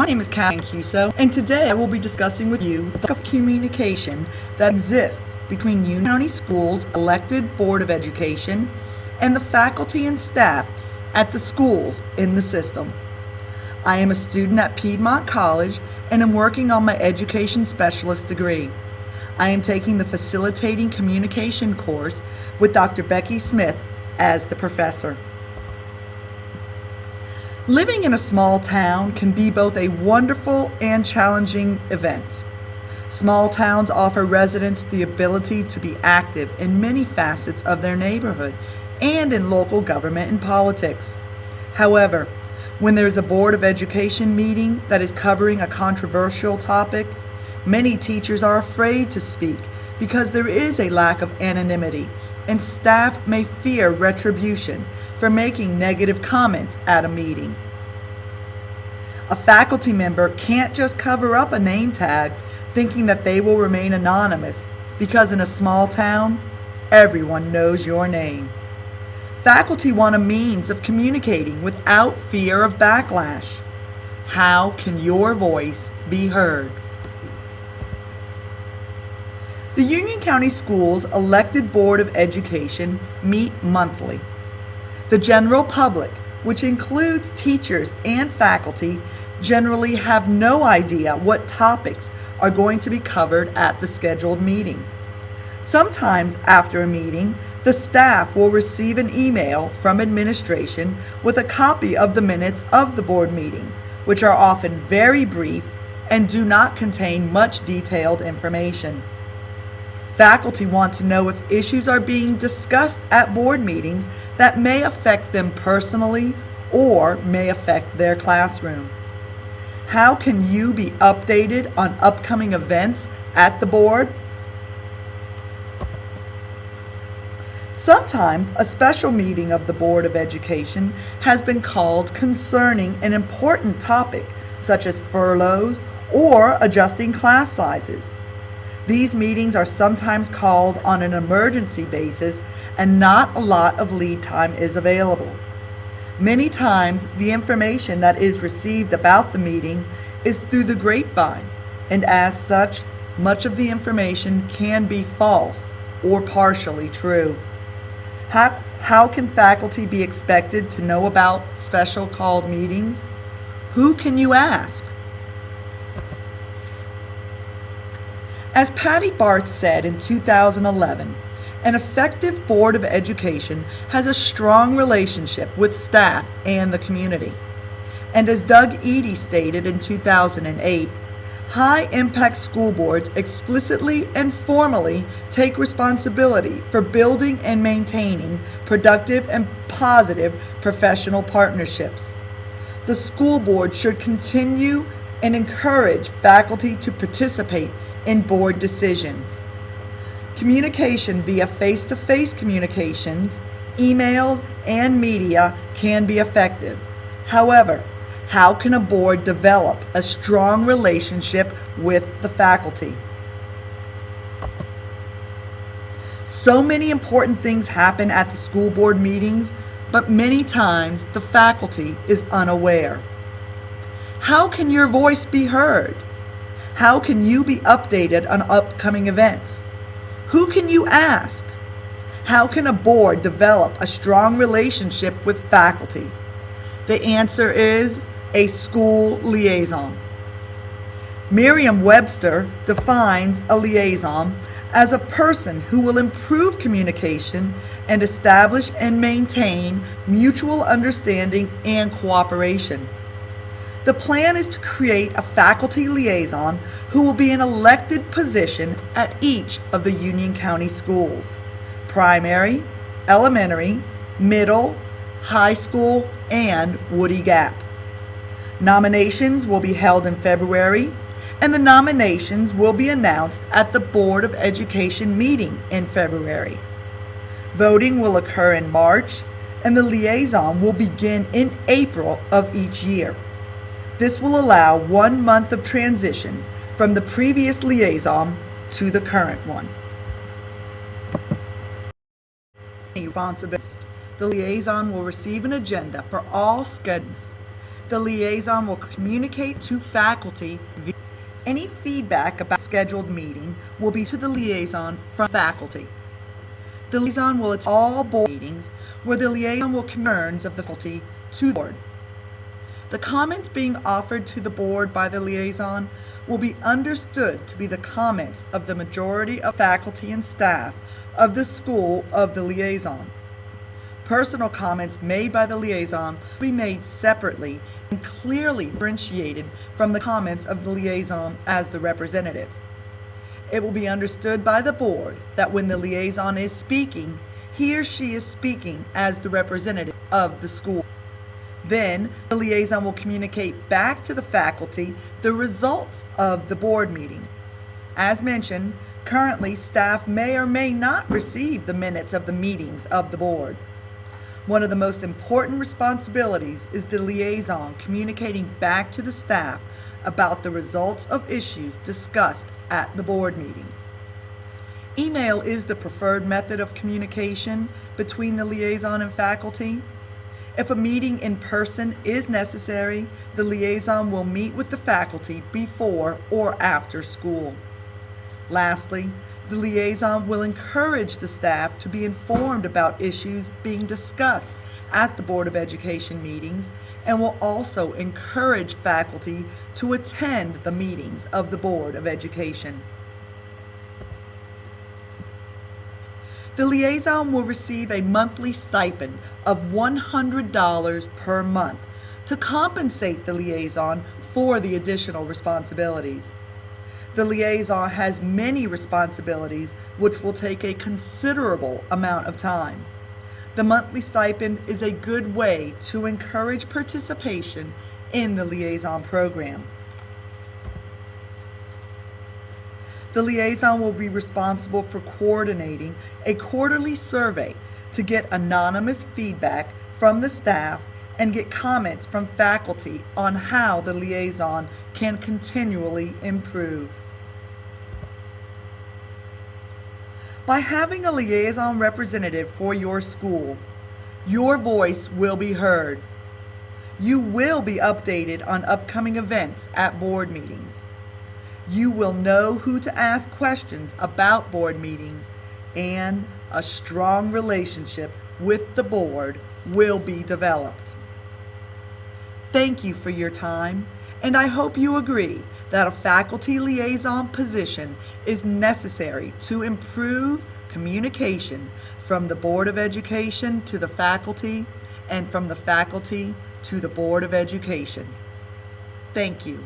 name is Mancuso, and today I will be discussing with you the lack of communication that exists between Union County Schools' elected Board of Education and the faculty and staff at the schools in the system. I am a student at Piedmont College and am working on my education specialist degree. I am taking the Facilitating Communication course with Dr. Becky Smith as the professor. Living in a small town can be both a wonderful and challenging event. Small towns offer residents the ability to be active in many facets of their neighborhood and in local government and politics. However, when there is a Board of Education meeting that is covering a controversial topic, many teachers are afraid to speak because there is a lack of anonymity, and staff may fear retribution for making negative comments at a meeting. A faculty member can't just cover up a name tag thinking that they will remain anonymous, because in a small town, everyone knows your name. Faculty want a means of communicating without fear of backlash. How can your voice be heard? The Union County Schools' elected Board of Education meet monthly. The general public, which includes teachers and faculty, generally have no idea what topics are going to be covered at the scheduled meeting. Sometimes after a meeting, the staff will receive an email from administration with a copy of the minutes of the board meeting, which are often very brief and do not contain much detailed information. Faculty want to know if issues are being discussed at board meetings that may affect them personally or may affect their classroom. How can you be updated on upcoming events at the board? Sometimes a special meeting of the Board of Education has been called concerning an important topic, such as furloughs or adjusting class sizes. These meetings are sometimes called on an emergency basis, and not a lot of lead time is available. Many times, the information that is received about the meeting is through the grapevine, and as such, much of the information can be false or partially true. How can faculty be expected to know about special called meetings? Who can you ask? As Patty Barth said in 2011, an effective Board of Education has a strong relationship with staff and the community. And as Doug Eady stated in 2008, high-impact school boards explicitly and formally take responsibility for building and maintaining productive and positive professional partnerships. The school board should continue and encourage faculty to participate in board decisions. Communication via face-to-face communications, emails, and media can be effective. However, how can a board develop a strong relationship with the faculty? So many important things happen at the school board meetings, but many times the faculty is unaware. How can your voice be heard? How can you be updated on upcoming events? Who can you ask? How can a board develop a strong relationship with faculty? The answer is a school liaison. Merriam-Webster defines a liaison as a person who will improve communication and establish and maintain mutual understanding and cooperation. The plan is to create a faculty liaison who will be an elected position at each of the Union County schools: primary, elementary, middle, high school, and Woody Gap. Nominations will be held in February, and the nominations will be announced at the Board of Education meeting in February. Voting will occur in March, and the liaison will begin in April of each year. This will allow 1 month of transition from the previous liaison to the current one. The liaison will receive an agenda for all schedules. The liaison will communicate to faculty. Any feedback about scheduled meeting will be to the liaison from faculty. The liaison will attend all board meetings where the liaison will concerns of the faculty to the board. The comments being offered to the board by the liaison will be understood to be the comments of the majority of faculty and staff of the school of the liaison. Personal comments made by the liaison will be made separately and clearly differentiated from the comments of the liaison as the representative. It will be understood by the board that when the liaison is speaking, he or she is speaking as the representative of the school. Then, the liaison will communicate back to the faculty the results of the board meeting. As mentioned, currently staff may or may not receive the minutes of the meetings of the board. One of the most important responsibilities is the liaison communicating back to the staff about the results of issues discussed at the board meeting. Email is the preferred method of communication between the liaison and faculty. If a meeting in person is necessary, the liaison will meet with the faculty before or after school. Lastly, the liaison will encourage the staff to be informed about issues being discussed at the Board of Education meetings and will also encourage faculty to attend the meetings of the Board of Education. The liaison will receive a monthly stipend of $100 per month to compensate the liaison for the additional responsibilities. The liaison has many responsibilities which will take a considerable amount of time. The monthly stipend is a good way to encourage participation in the liaison program. The liaison will be responsible for coordinating a quarterly survey to get anonymous feedback from the staff and get comments from faculty on how the liaison can continually improve. By having a liaison representative for your school, your voice will be heard. You will be updated on upcoming events at board meetings. You will know who to ask questions about board meetings, and a strong relationship with the board will be developed. Thank you for your time, and I hope you agree that a faculty liaison position is necessary to improve communication from the Board of Education to the faculty and from the faculty to the Board of Education. Thank you.